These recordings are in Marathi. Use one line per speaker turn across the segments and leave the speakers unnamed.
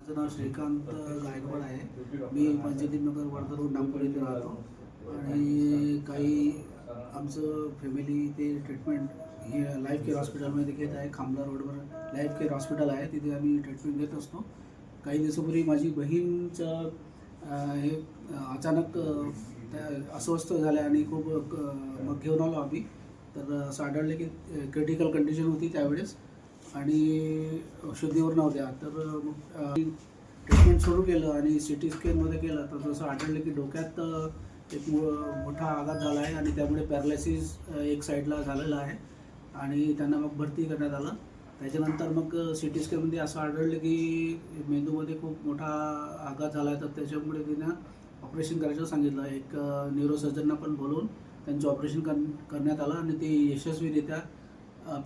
माझं नाव श्रीकांत गायकवाड आहे. मी पंचदीपनगर वर्धा रोड नागपूर येथे राहतो आणि काही आमचं फॅमिली ते ट्रीटमेंट हे लाईफ केअर हॉस्पिटलमध्ये घेत आहे. खामला रोडवर लाईफ केअर हॉस्पिटल आहे, तिथे आम्ही ट्रीटमेंट घेत असतो. काही दिवसापूर्वी माझी बहीणचं हे अचानक अस्वस्थ झाल्या आणि खूप मग घेऊन आलो आम्ही. तर असं आढळलं की क्रिटिकल कंडिशन होती त्यावेळेस आणि शुद्धीवर नव्हत्या. तर ट्रीटमेंट सुरू केलं आणि CT स्कॅनमध्ये केलं तर तसं आढळलं की डोक्यात एक मोठा आघात झाला आहे आणि त्यामुळे पॅरालिसिस एक साईडला झालेला आहे आणि त्यांना मग भरती करण्यात आलं. त्याच्यानंतर मग CT स्कॅनमध्ये असं आढळलं की मेंदूमध्ये खूप मोठा आघात झाला आहे. तर त्याच्यामुळे त्यांना ऑपरेशन करायचं सांगितलं. एक न्यूरोसर्जनना पण बोलवून त्यांचं ऑपरेशन करण्यात आलं आणि ते यशस्वीरित्या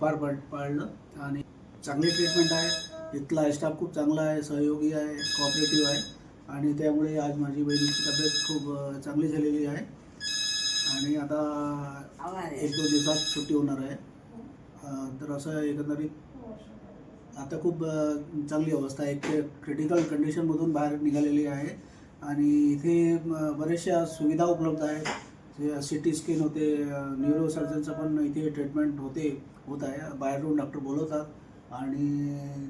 पार पाडलं आणि चांगली ट्रीटमेंट आहे. इथला स्टाफ खूप चांगला आहे, सहयोगी आहे, कोऑपरेटिव्ह आहे आणि त्यामुळे आज माझी बहिणीची तब्येत खूप चांगली झालेली आहे आणि आता 1-2 दिवसात सुट्टी होणार आहे. तर असं एकंदरीत आता खूप चांगली अवस्था आहे. क्रिटिकल कंडिशनमधून बाहेर निघालेली आहे आणि इथे बऱ्याचशा सुविधा उपलब्ध आहेत. CT स्कॅन होते, न्यूरोसर्जनचं पण इथे ट्रीटमेंट होत आहे. बाहेरून डॉक्टर बोलवतात आणि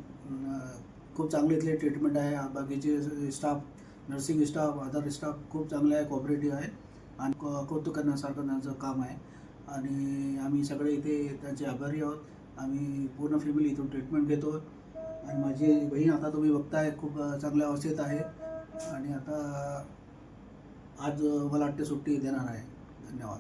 खूप चांगले इथले ट्रीटमेंट आहे. बाकीचे staff, nursing staff, other staff खूप चांगले आहे, कोऑपरेटिव्ह आहे आणि कौतुक करण्यासारखं त्यांचं काम आहे आणि आम्ही सगळे इथे त्यांचे आभारी आहोत. आम्ही पूर्ण फॅमिली इथून ट्रीटमेंट घेतो आणि माझी बहीण आता तुम्ही बघताय खूप चांगल्या अवस्थेत आहे आणि आता आज मला वाटते सुट्टी देणार आहे. धन्यवाद.